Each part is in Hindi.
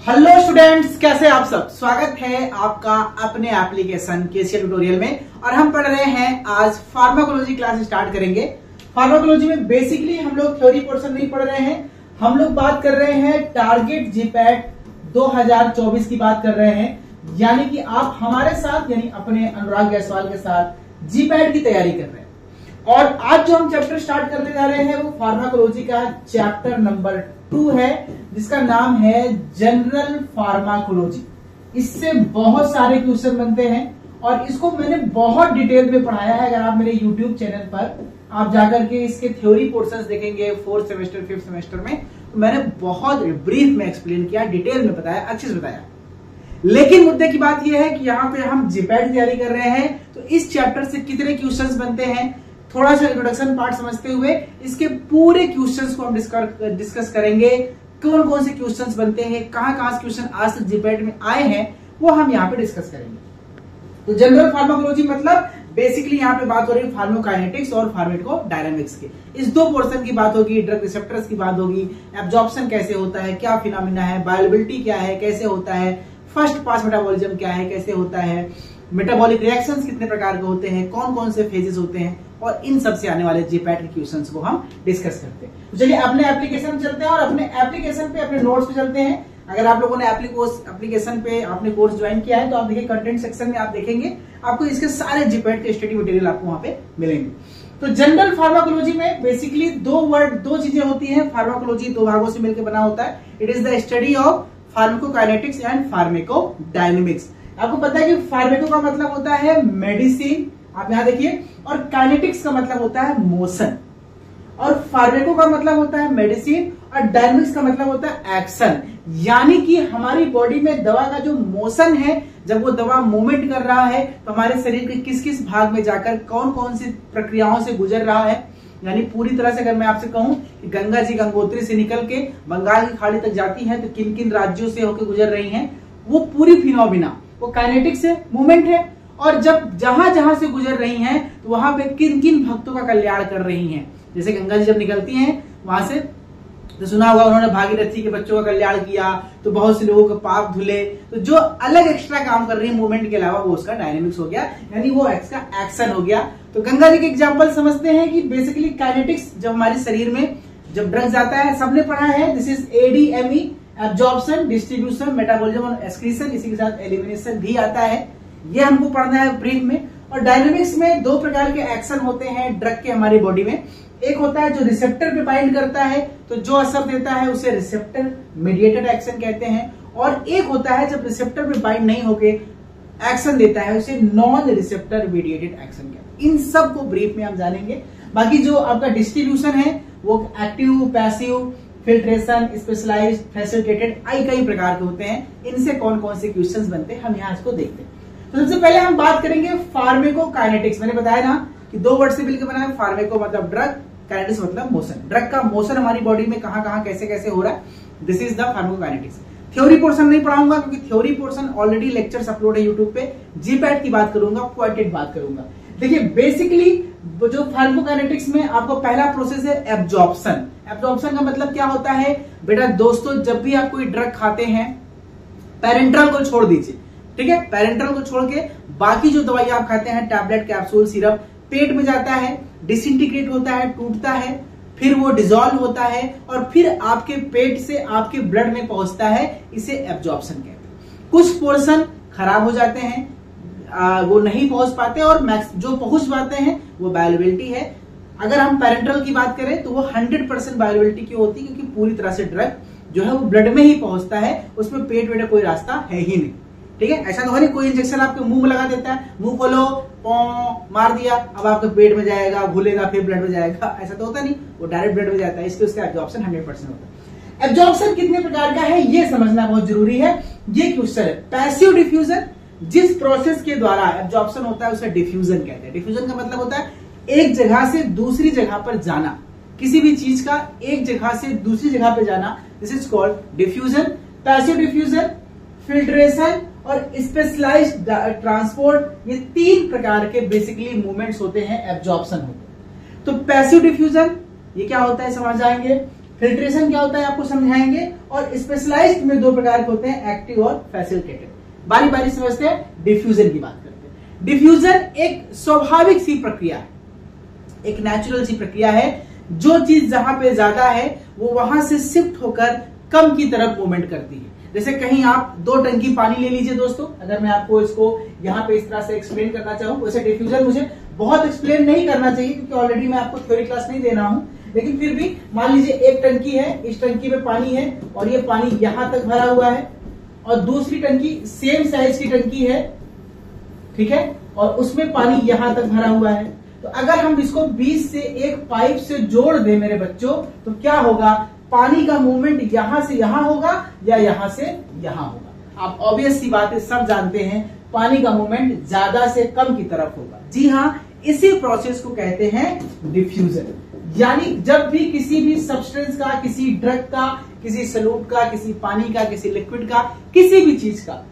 हेलो स्टूडेंट्स, कैसे आप सब। स्वागत है आपका अपने एप्लीकेशन केसीएल ट्यूटोरियल में। और हम पढ़ रहे हैं आज फार्माकोलॉजी क्लास स्टार्ट करेंगे। फार्माकोलॉजी में बेसिकली हम लोग थ्योरी पोर्शन नहीं पढ़ रहे हैं, हम लोग बात कर रहे हैं टारगेट जीपैट 2024 की बात कर रहे हैं। यानी कि आप हमारे साथ यानी अपने अनुराग जायसवाल के साथ जीपैट की तैयारी कर रहे हैं। और आज जो हम चैप्टर स्टार्ट करने जा रहे हैं वो फार्माकोलॉजी का चैप्टर नंबर 2 है, जिसका नाम है जनरल फार्माकोलॉजी। इससे बहुत सारे क्वेश्चन बनते हैं और इसको मैंने बहुत डिटेल में पढ़ाया है। अगर आप मेरे यूट्यूब चैनल पर आप जाकर के इसके थ्योरी पोर्शंस देखेंगे 4th सेमेस्टर 5th सेमेस्टर में, तो मैंने बहुत ब्रीफ में एक्सप्लेन किया, डिटेल में बताया, अच्छे से बताया। लेकिन मुद्दे की बात यह है कि यहाँ पे हम जीपैट तैयारी कर रहे हैं, तो इस चैप्टर से कितने क्वेश्चंस बनते हैं थोड़ा सा इंट्रोडक्शन पार्ट समझते हुए इसके पूरे क्वेश्चंस को हम डिस्कस करेंगे। कौन कौन से क्वेश्चंस बनते हैं, कहां से क्वेश्चन आज तक जीपैट में आए हैं, वो हम यहाँ पे डिस्कस करेंगे। तो जनरल फार्माकोलॉजी मतलब बेसिकली यहाँ पे बात हो रही है फार्माकोकाइनेटिक्स और फार्माकोडायनामिक्स की। इस दो पोर्शन की बात होगी, ड्रग रिसेप्टर्स की बात होगी, एब्जॉर्प्शन कैसे होता है, क्या फिनोमिना है, बायोअवेलेबिलिटी क्या है, कैसे होता है, फर्स्ट पास मेटाबॉलिज्म क्या है, कैसे होता है, मेटाबॉलिक रिएक्शंस कितने प्रकार के होते हैं, कौन कौन से फेजेस होते हैं, और इन सब से आने वाले जीपैट के क्वेश्चंस को हम डिस्कस करते हैं। तो चलिए अपने एप्लीकेशन में चलते हैं और अपने एप्लीकेशन पे अपने नोट्स पे चलते हैं। अगर आप लोगों ने एप्लीकेशन पे आपने कोर्स ज्वाइन किया है तो आप देखिए कंटेंट सेक्शन में आप देखेंगे आपको इसके सारे जीपैट के स्टडी मटेरियल आपको वहां पे मिलेंगे। तो जनरल फार्माकोलॉजी में बेसिकली दो चीजें होती है। फार्माकोलॉजी दो भागों से मिलकर बना होता है। It is the study of pharmacokinetics and pharmacodynamics. आपको पता है कि फार्मेको का मतलब होता है मेडिसिन, आप यहां देखिए, और काइनेटिक्स का मतलब होता है मोशन, और फार्मेको का मतलब होता है मेडिसिन, और डायनामिक्स का मतलब होता है एक्शन। यानी कि हमारी बॉडी में दवा का जो मोशन है, जब वो दवा मूवमेंट कर रहा है तो हमारे शरीर के किस किस भाग में जाकर कौन कौन सी प्रक्रियाओं से गुजर रहा है। यानी पूरी तरह से अगर मैं आपसे कहूं कि गंगा जी गंगोत्री से निकल के बंगाल की खाड़ी तक जाती है तो किन किन राज्यों से होकर गुजर रही हैं, वो पूरी फिनोमिना वो काइनेटिक्स है, मूवमेंट है। और जब जहां जहां से गुजर रही हैं तो वहां पे किन किन भक्तों का कल्याण कर रही हैं। जैसे गंगा जी जब निकलती हैं वहां से तो सुना होगा उन्होंने भागीरथी के बच्चों का कल्याण किया, तो बहुत से लोगों के पाप धुले। तो जो अलग एक्स्ट्रा काम कर रही है मूवमेंट के अलावा, वो उसका डायनेमिक्स हो गया, यानी वो इसका एक्शन हो गया। तो गंगा जी के एग्जाम्पल समझते हैं कि बेसिकली काइनेटिक्स जब हमारे शरीर में जब ड्रग जाता है, सबने पढ़ा है, this is ADME, absorption, distribution, metabolism और एक्सक्रीशन, इसी के साथ एलिमिनेशन भी आता है। ये हमको पढ़ना है ब्रीफ में। और डायनामिक्स में दो प्रकार के एक्शन होते हैं ड्रग के हमारी बॉडी में। एक होता है जो रिसेप्टर पे बाइंड करता है, तो जो असर देता है उसे रिसेप्टर मीडिएटेड एक्शन कहते हैं। और एक होता है जब रिसेप्टर पे बाइंड नहीं होके एक्शन देता है, उसे नॉन रिसेप्टर मीडिएटेड एक्शन कहते हैं। इन सब को ब्रीफ में हम जानेंगे। बाकी जो आपका डिस्ट्रीब्यूशन है वो active, passive, filtration, specialised, facilitated, कई प्रकार के होते हैं। इनसे कौन कौन से क्वेश्चंस बनते हैं हम यहाँ इसको देखते हैं। तो सबसे पहले हम बात करेंगे फार्मेकोकाइनेटिक्स। मैंने बताया ना कि दो वर्ड से मिलकर बना है। फार्मेको मतलब ड्रग, काइनेटिक्स मतलब मोशन। ड्रग का मोशन हमारी बॉडी में कहां कहां कैसे कैसे हो रहा है, this is the pharmacokinetics. Theory portion नहीं पढ़ाऊंगा क्योंकि theory portion already lectures upload है यूट्यूब पे। जीपैट की बात करूंगा, क्वांटिटेटिव बात करूंगा। देखिए बेसिकली जो फार्माकोकाइनेटिक्स में आपको पहला प्रोसेस है एब्जॉर्प्शन। एब्जॉर्प्शन का मतलब क्या होता है बेटा दोस्तों, जब भी आप कोई ड्रग खाते हैं, पेरेंट्रल को छोड़ दीजिए, ठीक है, पेरेंट्रल को छोड़ के बाकी जो दवाई आप खाते हैं, टैबलेट, कैप्सूल, सिरप, पेट में जाता है, डिसइंटीग्रेट होता है, टूटता है, फिर वो डिसॉल्व होता है और फिर आपके पेट से आपके ब्लड में पहुंचता है। इसे एब्जॉर्प्शन कहते हैं। कुछ पोर्शन खराब हो जाते हैं, वो नहीं पहुंच पाते, और जो पहुंच पाते हैं वो बायोअवेलेबिलिटी है। अगर हम पेरेंट्रल की बात करें तो वो 100% बायोअवेलेबिलिटी की होती है, क्योंकि पूरी तरह से ड्रग जो है वो ब्लड में ही पहुंचता है, उसमें पेट वेट कोई रास्ता है ही नहीं। ठीक है, ऐसा तो है नहीं कोई इंजेक्शन आपके मुंह में लगा देता है, मुंह खोलो, मार दिया, अब आपके पेट में जाएगा, घुलेगा, फिर ब्लड में जाएगा, ऐसा तो होता नहीं, वो डायरेक्ट ब्लड में जाता है। इसके उसका एब्जॉर्प्शन 100% होता है। एब्जॉर्प्शन कितने प्रकार का है ये समझना बहुत जरूरी है। ये क्वेश्चन है पैसिव डिफ्यूजन, जिस प्रोसेस के द्वारा एब्जॉर्प्शन होता है उसे डिफ्यूजन कहते हैं। डिफ्यूजन का मतलब होता है एक जगह से दूसरी जगह पर जाना, किसी भी चीज का एक जगह से दूसरी जगह पर जाना, this is called diffusion. Passive diffusion, filtration और स्पेशलाइज्ड ट्रांसपोर्ट, ये तीन प्रकार के बेसिकली मूवमेंट्स होते हैं, एब्जॉर्प्शन होते हैं। तो पैसिव डिफ्यूजन ये क्या होता है समझ जाएंगे। फिल्ट्रेशन क्या होता है आपको समझाएंगे, और स्पेशलाइज्ड में दो प्रकार के होते हैं, एक्टिव और फैसिलिटेटेड। बारी बारी समझते हैं, डिफ्यूजन की बात करते हैं। डिफ्यूजन एक स्वाभाविक सी प्रक्रिया है, एक नेचुरल सी प्रक्रिया है। जो चीज जहां पे ज्यादा है वो वहां से शिफ्ट होकर कम की तरफ मूवमेंट करती है। जैसे कहीं आप 2 टंकी पानी ले लीजिए दोस्तों, अगर मैं आपको इसको यहाँ पे इस तरह से एक्सप्लेन करना चाहूँ, वैसे डिफ्यूजन मुझे बहुत एक्सप्लेन नहीं करना चाहिए क्योंकि ऑलरेडी मैं आपको थ्योरी क्लास नहीं दे रहा हूँ, लेकिन फिर भी मान लीजिए एक टंकी है, इस टंकी में पानी है और ये पानी यहां तक भरा हुआ है, और दूसरी टंकी सेम साइज की टंकी है, ठीक है, और उसमें पानी यहां तक भरा हुआ है। तो अगर हम इसको बीच से एक पाइप से जोड़ दें मेरे बच्चों, तो क्या होगा, पानी का मूवमेंट यहां से यहां होगा या यहां से यहां होगा। आप ऑब्वियस सी बात है, सब जानते हैं, पानी का मूवमेंट ज्यादा से कम की तरफ होगा। जी हाँ, इसी प्रोसेस को कहते हैं डिफ्यूजन। यानी जब भी किसी भी सब्सटेंस का, किसी ड्रग का, किसी सॉल्यूट का, किसी पानी का, किसी लिक्विड का, किसी भी चीज का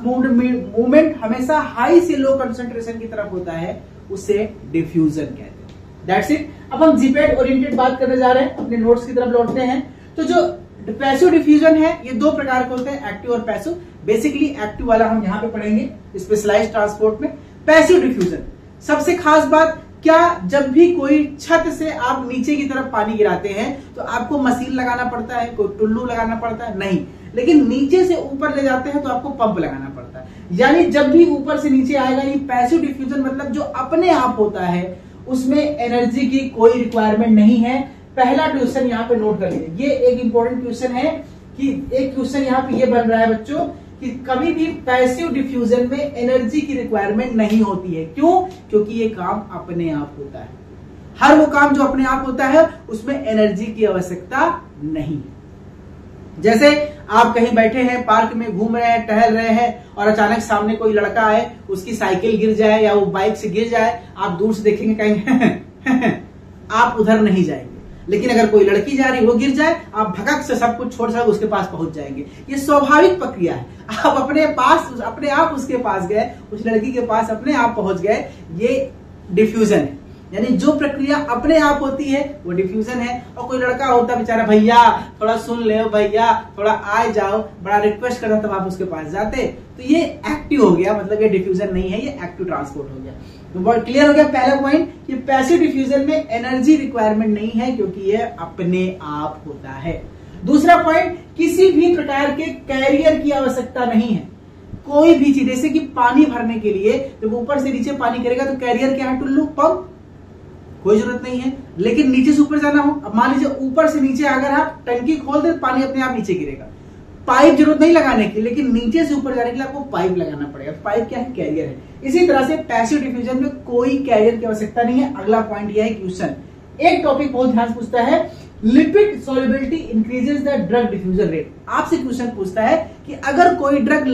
मूवमेंट हमेशा हाई से लो कंसंट्रेशन की तरफ होता है, उसे डिफ्यूजन कहते हैं। That's it. अब हम जीपैड ओरिएंटेड बात करने जा रहे हैं, अपने नोट्स की तरफ लौटते हैं। तो जो पैसिव डिफ्यूजन है, ये 2 प्रकार के होते हैं, एक्टिव और पैसिव। बेसिकली एक्टिव वाला हम यहाँ पे पढ़ेंगे स्पेशलाइज्ड ट्रांसपोर्ट में। पैसिव डिफ्यूजन सबसे खास बात क्या, जब भी कोई छत से आप नीचे की तरफ पानी गिराते हैं तो आपको मशीन लगाना पड़ता है, कोई टुल्लू लगाना पड़ता है? नहीं। लेकिन नीचे से ऊपर ले जाते हैं तो आपको पंप लगाना पड़ता है। यानी जब भी ऊपर से नीचे आएगा, ये पैसिव डिफ्यूजन मतलब जो अपने आप होता है, उसमें एनर्जी की कोई रिक्वायरमेंट नहीं है। पहला क्वेश्चन यहाँ पे नोट कर लीजिए, ये एक इंपॉर्टेंट क्वेश्चन है कि एक क्वेश्चन यहाँ पे ये बन रहा है बच्चों कि कभी भी पैसिव डिफ्यूजन में एनर्जी की रिक्वायरमेंट नहीं होती है। क्यों? क्योंकि ये काम अपने आप होता है। हर वो काम जो अपने आप होता है उसमें एनर्जी की आवश्यकता नहीं है। जैसे आप कहीं बैठे हैं, पार्क में घूम रहे हैं, टहल रहे हैं, और अचानक सामने कोई लड़का आए, उसकी साइकिल गिर जाए या वो बाइक से गिर जाए, आप दूर से देखेंगे, कहेंगे आप उधर नहीं जाएंगे। लेकिन अगर कोई लड़की जा रही, वो गिर जाए, आप भगक से सब कुछ छोड़ कर उसके पास पहुंच जाएंगे। ये स्वाभाविक प्रक्रिया है। आप अपने आप उसके पास गए, उस लड़की के पास अपने आप पहुंच गए, ये डिफ्यूजन है। यानी जो प्रक्रिया अपने आप होती है वो डिफ्यूजन है। और कोई लड़का होता बेचारा, भैया थोड़ा सुन ले, भैया थोड़ा आ जाओ, बड़ा रिक्वेस्ट करता, तब आप उसके पास जाते, तो ये एक्टिव हो गया, मतलब ये डिफ्यूजन नहीं है, ये एक्टिव ट्रांसपोर्ट हो गया। तो बहुत क्लियर हो गया पहला पॉइंट कि पैसिव डिफ्यूजन में एनर्जी रिक्वायरमेंट नहीं है क्योंकि ये अपने आप होता है। दूसरा पॉइंट, किसी भी प्रकार के कैरियर की आवश्यकता नहीं है। कोई भी चीज, जैसे कि पानी भरने के लिए जब ऊपर से नीचे पानी करेगा तो कैरियर क्या है, टुल्लू, पंप, कोई जरूरत नहीं है। लेकिन नीचे से ऊपर जाना हो, अब मान लीजिए ऊपर से नीचे अगर आप टंकी खोल दे, पानी अपने आप नीचे गिरेगा। पाइप जरूरत नहीं लगाने की, लेकिन नीचे से ऊपर जाने के लिए आपको पाइप लगाना पड़ेगा। पाइप क्या है, कैरियर है। इसी तरह से पैसिव डिफ्यूजन में कोई कैरियर की आवश्यकता नहीं है। अगला पॉइंट यह है क्वेश्चन, एक टॉपिक बहुत ध्यान से पूछता है, lipid solubility increases the drug diffusion rate. आपसे क्वेश्चन पूछता है कि अगर कोई ड्रग,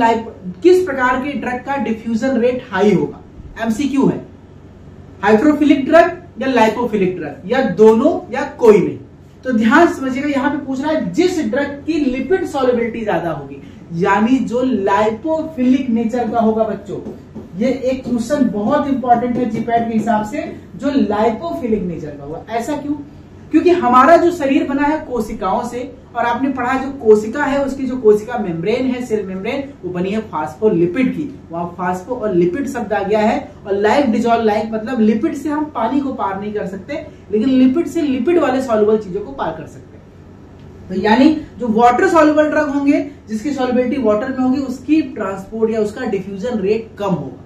किस प्रकार के ड्रग का डिफ्यूजन रेट हाई होगा। एमसीक्यू है, हाइड्रोफिलिक ड्रग या लाइपोफिलिक ड्रग, या दोनों या कोई नहीं। तो ध्यान समझिएगा, यहां पे पूछ रहा है जिस ड्रग की लिपिड सॉल्युबिलिटी ज्यादा होगी, यानी जो लाइपोफिलिक नेचर का होगा बच्चों। ये एक क्वेश्चन बहुत इंपॉर्टेंट है जीपैट के हिसाब से, जो लाइपोफिलिक नेचर का होगा। ऐसा क्यों? क्योंकि हमारा जो शरीर बना है कोशिकाओं से, और आपने पढ़ा जो कोशिका है, उसकी जो कोशिका मेम्ब्रेन है, सेल मेम्ब्रेन, वो बनी है फास्फोलिपिड की। वहां फास्फो और लिपिड शब्द आ गया है, और लाइक डिजॉल्व लाइक, मतलब लिपिड से हम पानी को पार नहीं कर सकते, लेकिन लिपिड से लिपिड वाले सॉल्युबल चीजों को पार कर सकते हैं। तो यानी जो वाटर सॉल्युबल ड्रग होंगे, जिसकी सॉल्युबिलिटी वाटर में होगी, उसकी ट्रांसपोर्ट या उसका डिफ्यूजन रेट कम होगा।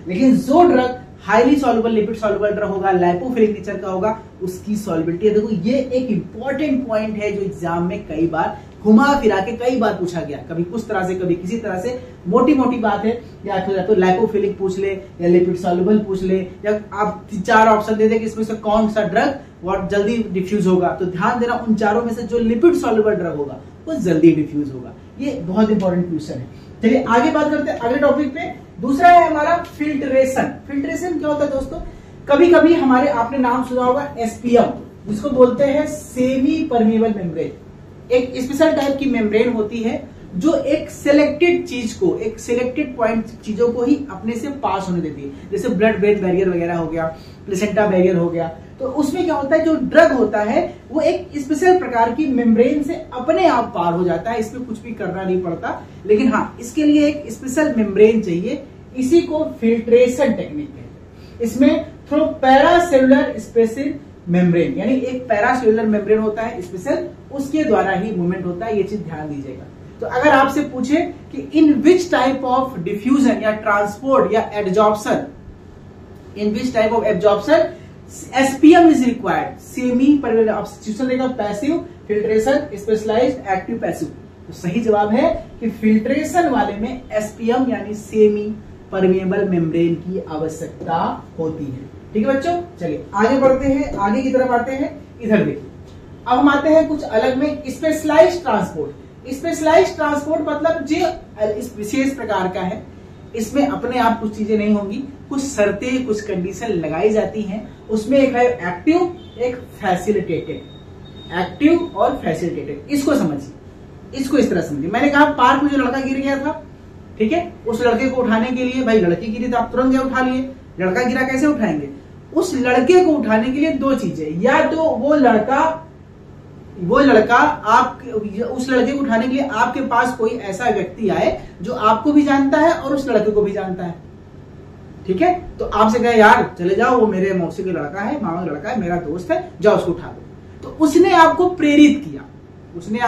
लेकिन जो drug highly soluble lipid soluble drug होगा, लाइपोफिलिक नेचर का होगा, उसकी सॉल्युबिलिटी है। देखो ये एक इंपॉर्टेंट पॉइंट है जो एग्जाम में कई बार घुमा फिरा के कई बार पूछा गया, कभी कुछ तरह से, कभी किसी तरह से। मोटी मोटी बात है, या तो लाइपोफिलिक पूछ ले, या लिपिड सॉल्युबल पूछ ले, या आप 4 ऑप्शन दे दे कि इसमें से कौन सा ड्रग बहुत जल्दी डिफ्यूज होगा। तो ध्यान देना, उन चारों में से जो लिपिड सॉल्युबल ड्रग होगा वो जल्दी डिफ्यूज होगा। ये बहुत इंपॉर्टेंट क्वेश्चन है। चलिए आगे बात करते हैं अगले टॉपिक पे। दूसरा है हमारा फिल्ट्रेशन। फिल्ट्रेशन क्या होता है दोस्तों? कभी कभी हमारे, आपने नाम सुना होगा एसपीएम, जिसको बोलते हैं सेमी परमेबल मेम्ब्रेन। एक स्पेशल टाइप की मेम्ब्रेन होती है जो एक सिलेक्टेड चीज को, एक सिलेक्टेड पॉइंट चीजों को ही अपने से पास होने देती है, जैसे ब्लड ब्रेन बैरियर वगैरह हो गया, प्लेसेंटा बैरियर हो गया। तो उसमें क्या होता है, जो ड्रग होता है वो एक स्पेशल प्रकार की मेम्ब्रेन से अपने आप पार हो जाता है, इसमें कुछ भी करना नहीं पड़ता। लेकिन हाँ, इसके लिए एक स्पेशल मेम्ब्रेन चाहिए, इसी को फिल्ट्रेशन टेक्निक कहते हैं। इसमें थ्रू पैरासेलुलर स्पेशल मेम्ब्रेन, यानी एक पैरासेलुलर मेम्ब्रेन होता है स्पेशल, उसके द्वारा ही मूवमेंट होता है। ये चीज ध्यान दीजिएगा। तो अगर आपसे पूछे कि in which type of diffusion या ट्रांसपोर्ट या absorption, in which type of absorption SPM is required, semi substitution देगा, passive, filtration, specialised, active, passive. तो सही जवाब है कि फिल्ट्रेशन वाले में एसपीएम यानी सेमी परमेबल मेम्ब्रेन की आवश्यकता होती है। ठीक है बच्चों, चलिए आगे बढ़ते हैं, आगे की तरफ आते हैं। इधर देखिए, अब हम आते हैं कुछ अलग में, स्पेशलाइज्ड ट्रांसपोर्ट। स्पेशलाइज्ड ट्रांसपोर्ट मतलब जो इस विशेष प्रकार का है, इसमें अपने आप कुछ चीजें नहीं होंगी, कुछ शर्तें, कुछ कंडीशन लगाई जाती हैं। उसमें एक है एक्टिव, एक फैसिलिटेटेड। एक्टिव और फैसिलिटेटेड, इसको समझिए, इसको इस तरह समझिए। मैंने कहा पार्क में जो लड़का गिर गया था, ठीक है, उस लड़के को उठाने के लिए, भाई लड़की गिरी तो आप तुरंत गए उठा लिए, लड़का गिरा कैसे उठाएंगे? उस लड़के को उठाने के लिए दो चीजें, या तो वो लड़का आप, उस लड़के को उठाने के लिए आपके पास कोई ऐसा व्यक्ति आए जो आपको भी जानता है और उस लड़के को भी जानता है। ठीक है, तो आपसे कहे यार चले जाओ, वो मेरे मौसी का लड़का है, मामा का लड़का है, मेरा दोस्त है, जाओ उसको उठा दो। तो उसने आपको प्रेरित किया, उसने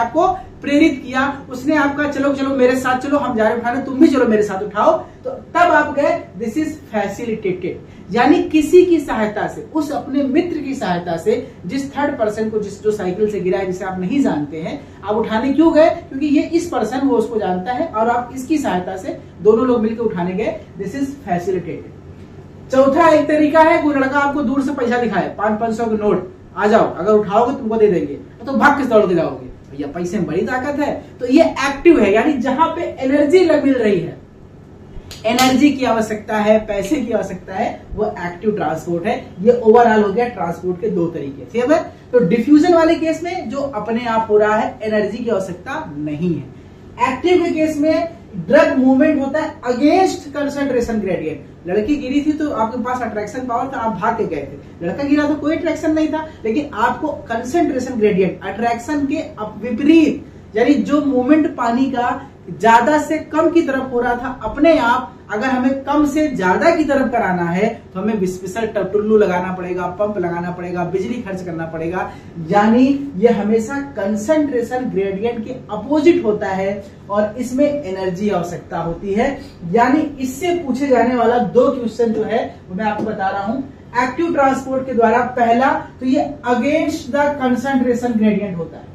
आपका चलो चलो मेरे साथ चलो, हम जा रहे उठाने, तुम भी चलो मेरे साथ उठाओ। तो तब आप गए, दिस इज फैसिलिटेटेड, यानी किसी की सहायता से, उस अपने मित्र की सहायता से, जिस थर्ड पर्सन को, जो साइकिल से गिरा है, जिसे आप नहीं जानते हैं, आप उठाने क्यों गए? क्योंकि ये इस पर्सन वो उसको जानता है और आप इसकी सहायता से दोनों लोग मिलकर उठाने गए, दिस इज फैसिलिटेटेड। चौथा एक तरीका है, कोई लड़का आपको दूर से पैसा दिखाए, 500 के नोट, आ जाओ, अगर उठाओगे तुमको दे देंगे, तो भाग के दौड़ के जाओगे, भैया पैसे में बड़ी ताकत है। तो ये एक्टिव है, यानी जहां पे एनर्जी मिल रही है, एनर्जी की आवश्यकता है, पैसे की आवश्यकता है, वो एक्टिव ट्रांसपोर्ट है। ये ओवरऑल हो गया ट्रांसपोर्ट के दो तरीके, ठीक है। तो डिफ्यूजन वाले केस में जो अपने आप हो रहा है, एनर्जी की आवश्यकता नहीं है। एक्टिव के केस में ड्रग मूवमेंट होता है अगेंस्ट कंसंट्रेशन ग्रेडियंट। लड़की गिरी थी तो आपके पास अट्रैक्शन पावर था, आप भाग के गए थे। लड़का गिरा तो कोई अट्रैक्शन नहीं था, लेकिन आपको कंसंट्रेशन ग्रेडियंट, अट्रैक्शन के विपरीत, यानी जो मूवमेंट पानी का ज्यादा से कम की तरफ हो रहा था, अपने आप अगर हमें कम से ज्यादा की तरफ कराना है तो हमें स्पेशल टुल्लू लगाना पड़ेगा, पंप लगाना पड़ेगा, बिजली खर्च करना पड़ेगा। यानी ये हमेशा कंसंट्रेशन ग्रेडियंट के अपोजिट होता है और इसमें एनर्जी आवश्यकता होती है। यानी इससे पूछे जाने वाला दो क्वेश्चन जो है वो मैं आपको बता रहा हूं। एक्टिव ट्रांसपोर्ट के द्वारा पहला तो ये अगेंस्ट द कंसंट्रेशन ग्रेडियंट होता है,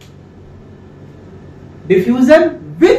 डिफ्यूजन विथ